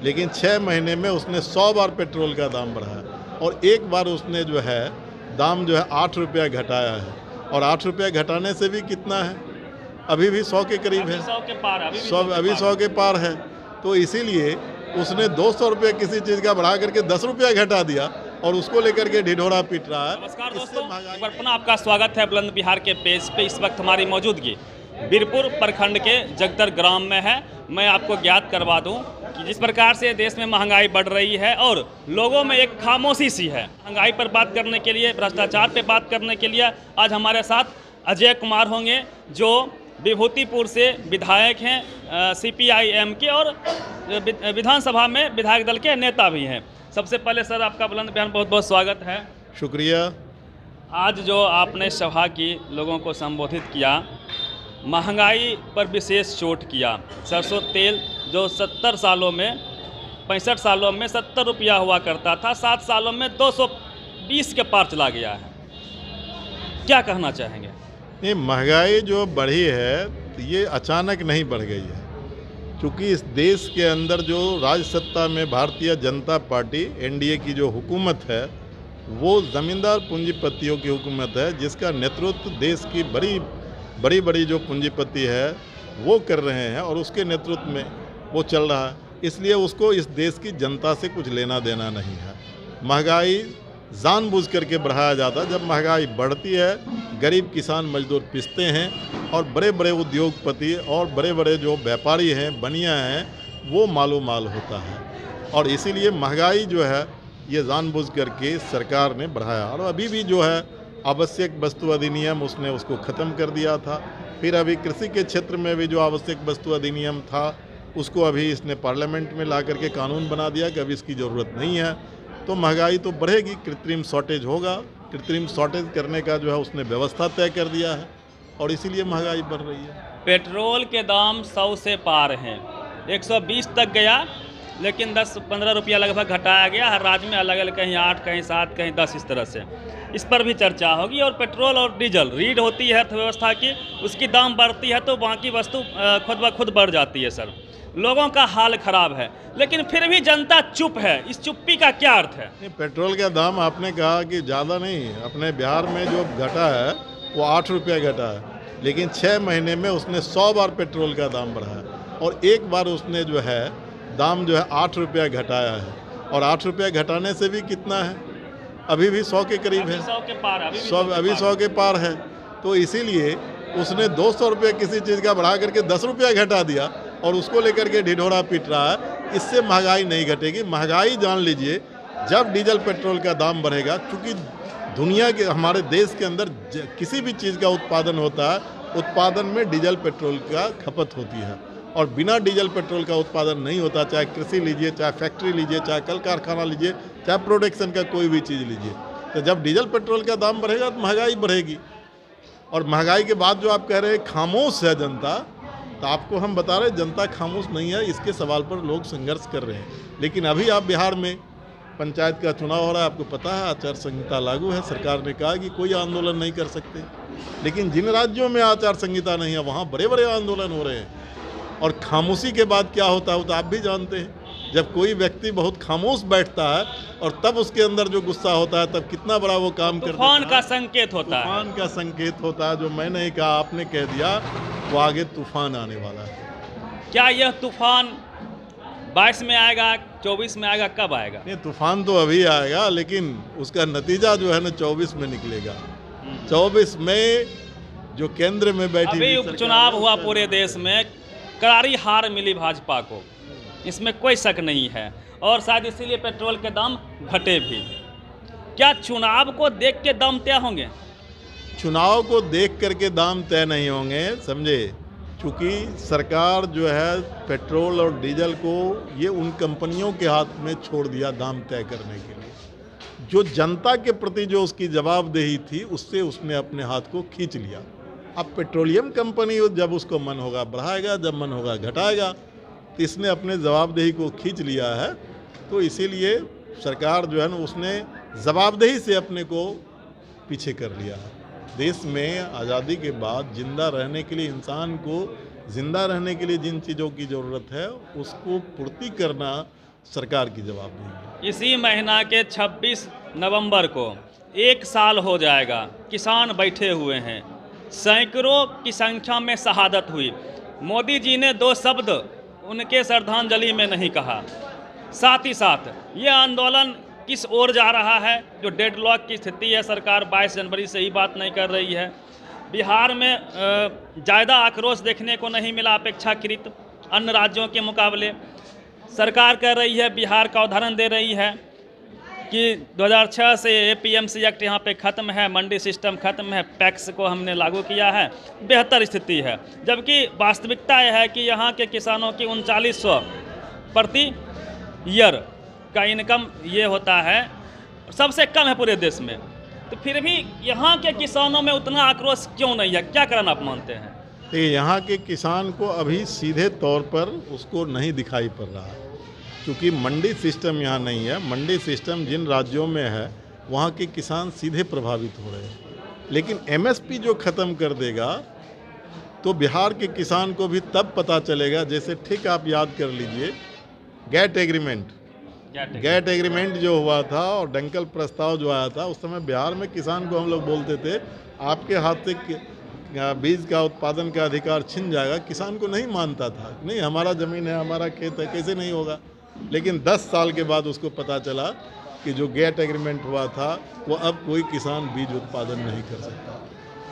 लेकिन 6 महीने में उसने 100 बार पेट्रोल का दाम बढ़ाया और एक बार उसने जो है दाम जो है 8 रुपया घटाया है। और 8 रुपया घटाने से भी कितना है, अभी भी 100 के करीब है, 100 के पार है, अभी 100 के पार है। तो इसीलिए उसने 200 रुपये किसी चीज़ का बढ़ा करके 10 रुपया घटा दिया और उसको लेकर के ढिढोरा पीट रहा है। नमस्कार दोस्तों, एक बार पुनः आपका स्वागत है बुलंद बिहार के पेज पे। इस वक्त हमारी मौजूदगी बीरपुर प्रखंड के जगदर ग्राम में है। मैं आपको ज्ञात करवा दूं कि जिस प्रकार से देश में महंगाई बढ़ रही है और लोगों में एक खामोशी सी है, महंगाई पर बात करने के लिए, भ्रष्टाचार पे बात करने के लिए आज हमारे साथ अजय कुमार होंगे, जो विभूतिपुर से विधायक हैं CPIM के और विधानसभा में विधायक दल के नेता भी हैं। सबसे पहले सर आपका बुलंद बिहार बहुत बहुत स्वागत है। शुक्रिया। आज जो आपने सभा की लोगों को संबोधित किया, महंगाई पर विशेष चोट किया। सरसों तेल जो 65 सालों में 70 रुपया हुआ करता था, 7 सालों में 220 के पार चला गया है। क्या कहना चाहेंगे? ये महंगाई जो बढ़ी है ये अचानक नहीं बढ़ गई है, क्योंकि इस देश के अंदर जो राज सत्ता में भारतीय जनता पार्टी NDA की जो हुकूमत है वो ज़मींदार पूंजीपतियों की हुकूमत है, जिसका नेतृत्व देश की बड़ी जो पूंजीपति है वो कर रहे हैं और उसके नेतृत्व में वो चल रहा है। इसलिए उसको इस देश की जनता से कुछ लेना देना नहीं है। महंगाई जानबूझ करके बढ़ाया जाता है। जब महंगाई बढ़ती है, गरीब किसान मजदूर पिसते हैं और बड़े बड़े उद्योगपति और बड़े बड़े जो व्यापारी हैं, बनिया हैं, वो मालो माल होता है। और इसीलिए महंगाई जो है ये जानबूझ करके सरकार ने बढ़ाया। और अभी भी जो है आवश्यक वस्तु अधिनियम उसने उसको ख़त्म कर दिया था। फिर अभी कृषि के क्षेत्र में भी जो आवश्यक वस्तु अधिनियम था उसको अभी इसने पार्लियामेंट में ला करके कानून बना दिया कि अभी इसकी ज़रूरत नहीं है। तो महंगाई तो बढ़ेगी, कृत्रिम शॉर्टेज होगा। कृत्रिम शॉर्टेज करने का जो है उसने व्यवस्था तय कर दिया है और इसीलिए महंगाई बढ़ रही है। पेट्रोल के दाम 100 से पार हैं, 120 तक गया, लेकिन 10-15 रुपया लगभग घटाया गया। हर राज्य में अलग अलग, कहीं 8, कहीं 7, कहीं 10, इस तरह से। इस पर भी चर्चा होगी। और पेट्रोल और डीजल रीड होती है अर्थव्यवस्था की, उसकी दाम बढ़ती है तो बाकी वस्तु खुद ब खुद बढ़ जाती है। सर, लोगों का हाल खराब है, लेकिन फिर भी जनता चुप है। इस चुप्पी का क्या अर्थ है? पेट्रोल का दाम आपने कहा कि ज़्यादा नहीं, अपने बिहार में जो घटा है वो 8 रुपया घटा है, लेकिन 6 महीने में उसने 100 बार पेट्रोल का दाम बढ़ाया और एक बार उसने जो है दाम जो है 8 रुपया घटाया है। और 8 रुपया घटाने से भी कितना है, अभी भी 100 के करीब है, 100 के पार है, अभी 100 के पार है। तो इसीलिए उसने 200 रुपये किसी चीज़ का बढ़ा करके 10 रुपया घटा दिया और उसको लेकर के ढिढोरा पीट रहा है। इससे महंगाई नहीं घटेगी। महंगाई जान लीजिए जब डीजल पेट्रोल का दाम बढ़ेगा, क्योंकि दुनिया के, हमारे देश के अंदर किसी भी चीज़ का उत्पादन होता है, उत्पादन में डीजल पेट्रोल का खपत होती है और बिना डीजल पेट्रोल का उत्पादन नहीं होता। चाहे कृषि लीजिए, चाहे फैक्ट्री लीजिए, चाहे कल कारखाना लीजिए, चाहे प्रोडक्शन का कोई भी चीज़ लीजिए। तो जब डीजल पेट्रोल का दाम बढ़ेगा तो महंगाई बढ़ेगी। और महंगाई के बाद जो आप कह रहे हैं खामोश है जनता, तो आपको हम बता रहे हैं जनता खामोश नहीं है। इसके सवाल पर लोग संघर्ष कर रहे हैं। लेकिन अभी आप बिहार में पंचायत का चुनाव हो रहा है, आपको पता है आचार संहिता लागू है। सरकार ने कहा कि कोई आंदोलन नहीं कर सकते, लेकिन जिन राज्यों में आचार संहिता नहीं है वहाँ बड़े बड़े आंदोलन हो रहे हैं। और खामोशी के बाद क्या होता है वो तो आप भी जानते हैं। जब कोई व्यक्ति बहुत खामोश बैठता है और तब उसके अंदर जो गुस्सा होता है, तब कितना बड़ा वो काम करता है। तूफान का संकेत होता है। तूफान का संकेत होता है। जो मैं नहीं कहा, आपने कह दिया, वो आगे तूफान आने वाला है। क्या यह तूफान 22 में आएगा, 24 में आएगा, कब आएगा? नहीं, तूफान तो अभी आएगा, लेकिन उसका नतीजा जो है ना 24 में निकलेगा। 24 में जो केंद्र में बैठी, अभी उपचुनाव हुआ पूरे देश में, करारी हार मिली भाजपा को, इसमें कोई शक नहीं है। और शायद इसीलिए पेट्रोल के दाम घटे भी। क्या चुनाव को देख के दाम तय होंगे? चुनाव को देख करके दाम तय नहीं होंगे, समझे। चूँकि सरकार जो है पेट्रोल और डीजल को ये उन कंपनियों के हाथ में छोड़ दिया दाम तय करने के लिए। जो जनता के प्रति जो उसकी जवाबदेही थी, उससे उसने अपने हाथ को खींच लिया। अब पेट्रोलियम कंपनी जब उसको मन होगा बढ़ाएगा, जब मन होगा घटाएगा। तो इसने अपने जवाबदेही को खींच लिया है। तो इसीलिए सरकार जो है ना उसने जवाबदेही से अपने को पीछे कर लिया है। देश में आज़ादी के बाद जिंदा रहने के लिए, इंसान को जिंदा रहने के लिए जिन चीज़ों की ज़रूरत है उसको पूर्ति करना सरकार की जवाबदेही है। इसी महीना के 26 नवंबर को 1 साल हो जाएगा, किसान बैठे हुए हैं, सैकड़ों की संख्या में शहादत हुई। मोदी जी ने 2 शब्द उनके श्रद्धांजलि में नहीं कहा। साथ ही साथ ये आंदोलन किस ओर जा रहा है, जो डेडलॉक की स्थिति है, सरकार 22 जनवरी से ही बात नहीं कर रही है। बिहार में ज़्यादा आक्रोश देखने को नहीं मिला अपेक्षाकृत अन्य राज्यों के मुकाबले। सरकार कह रही है, बिहार का उदाहरण दे रही है कि 2006 से APMC एक्ट यहाँ पे ख़त्म है, मंडी सिस्टम ख़त्म है, पैक्स को हमने लागू किया है, बेहतर स्थिति है। जबकि वास्तविकता यह है कि यहाँ के किसानों की 3900 प्रति ईयर का इनकम ये होता है, सबसे कम है पूरे देश में। तो फिर भी यहाँ के किसानों में उतना आक्रोश क्यों नहीं है, क्या कारण आप मानते हैं? देखिए, यहाँ के किसान को अभी सीधे तौर पर उसको नहीं दिखाई पड़ रहा है, क्योंकि मंडी सिस्टम यहाँ नहीं है। मंडी सिस्टम जिन राज्यों में है वहाँ के किसान सीधे प्रभावित हो रहे हैं। लेकिन MSP जो ख़त्म कर देगा तो बिहार के किसान को भी तब पता चलेगा, जैसे ठीक आप याद कर लीजिए गैट एग्रीमेंट जो हुआ था और डंकल प्रस्ताव जो आया था, उस समय बिहार में किसान को हम लोग बोलते थे आपके हाथ से बीज का उत्पादन का अधिकार छिन जाएगा। किसान को नहीं मानता था, नहीं हमारा ज़मीन है, हमारा खेत है, कैसे नहीं होगा। लेकिन 10 साल के बाद उसको पता चला कि जो गैट एग्रीमेंट हुआ था वो अब कोई किसान बीज उत्पादन नहीं कर सकता।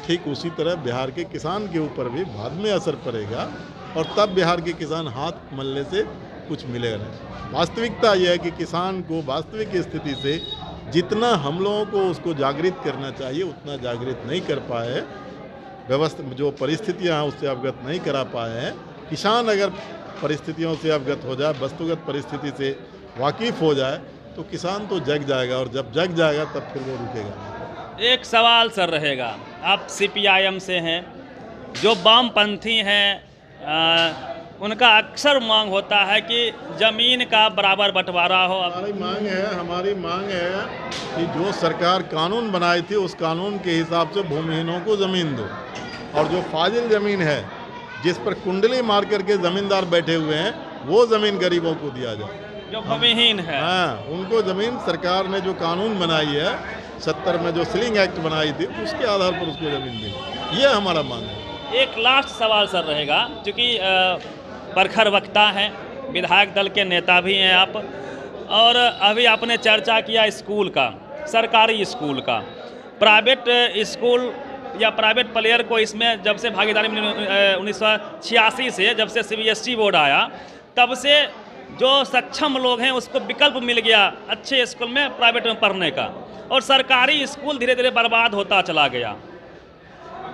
ठीक उसी तरह बिहार के किसान के ऊपर भी बाद में असर पड़ेगा और तब बिहार के किसान हाथ मलने से कुछ मिलेगा नहीं। वास्तविकता यह है कि किसान को वास्तविक स्थिति से जितना हम लोगों को उसको जागृत करना चाहिए उतना जागृत नहीं कर पाए, व्यवस्था जो परिस्थितियां हैं उससे अवगत नहीं करा पाए हैं। किसान अगर परिस्थितियों से अवगत हो जाए, वस्तुगत परिस्थिति से वाकिफ़ हो जाए तो किसान तो जग जाएगा, और जब जग जाएगा तब फिर वो रुकेगा। एक सवाल सर रहेगा, आप CPIM से हैं, जो वामपंथी हैं उनका अक्सर मांग होता है कि ज़मीन का बराबर बंटवारा हो। हमारी मांग है कि जो सरकार कानून बनाई थी उस कानून के हिसाब से भूमिहीनों को ज़मीन दो, और जो फाजिल ज़मीन है जिस पर कुंडली मार करके ज़मींदार बैठे हुए हैं वो ज़मीन गरीबों को दिया जाए, जो भूमिहीन है। हाँ, उनको ज़मीन सरकार ने जो कानून बनाई है 70 में जो सीलिंग एक्ट बनाई थी उसके आधार पर उसको ज़मीन दी, ये हमारा मांग है। एक लास्ट सवाल सर रहेगा, क्योंकि प्रखर वक्ता हैं, विधायक दल के नेता भी हैं आप, और अभी आपने चर्चा किया स्कूल का, सरकारी स्कूल का। प्राइवेट स्कूल या प्राइवेट प्लेयर को इसमें जब से भागीदारी 1986 से जब से CBSE बोर्ड आया तब से जो सक्षम लोग हैं उसको विकल्प मिल गया अच्छे स्कूल में प्राइवेट में पढ़ने का, और सरकारी स्कूल धीरे धीरे बर्बाद होता चला गया।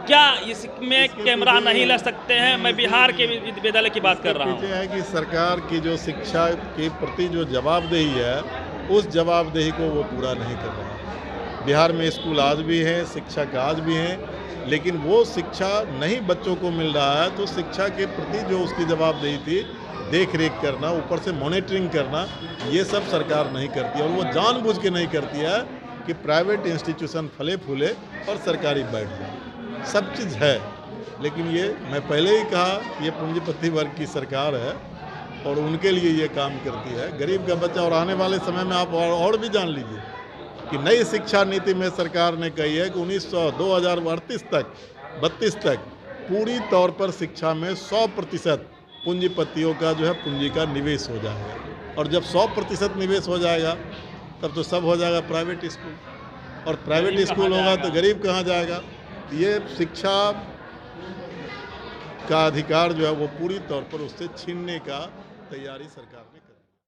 क्या इसमें कैमरा नहीं लग सकते हैं? मैं बिहार के विद्यालय की बात कर रहा हूँ। है कि सरकार की जो शिक्षा के प्रति जो जवाबदेही है उस जवाबदेही को वो पूरा नहीं कर रहा है। बिहार में स्कूल आज भी हैं, शिक्षक आज भी हैं, लेकिन वो शिक्षा नहीं बच्चों को मिल रहा है। तो शिक्षा के प्रति जो उसकी जवाबदेही थी, देख रेख करना, ऊपर से मॉनिटरिंग करना, ये सब सरकार नहीं करती, और वो जानबूझ के नहीं करती है कि प्राइवेट इंस्टीट्यूशन फले फूले और सरकारी बैठ जाए। सब चीज़ है, लेकिन ये मैं पहले ही कहा ये पूंजीपति वर्ग की सरकार है और उनके लिए ये काम करती है, गरीब का बच्चा। और आने वाले समय में आप और भी जान लीजिए कि नई शिक्षा नीति में सरकार ने कही है कि 2038 तक 32 तक पूरी तौर पर शिक्षा में 100% पूंजीपतियों का जो है पूंजी का निवेश हो जाएगा, और जब 100% निवेश हो जाएगा तब तो सब हो जाएगा प्राइवेट स्कूल, और प्राइवेट स्कूल होगा तो गरीब कहाँ जाएगा। ये शिक्षा का अधिकार जो है वो पूरी तौर पर उससे छीनने का तैयारी सरकार ने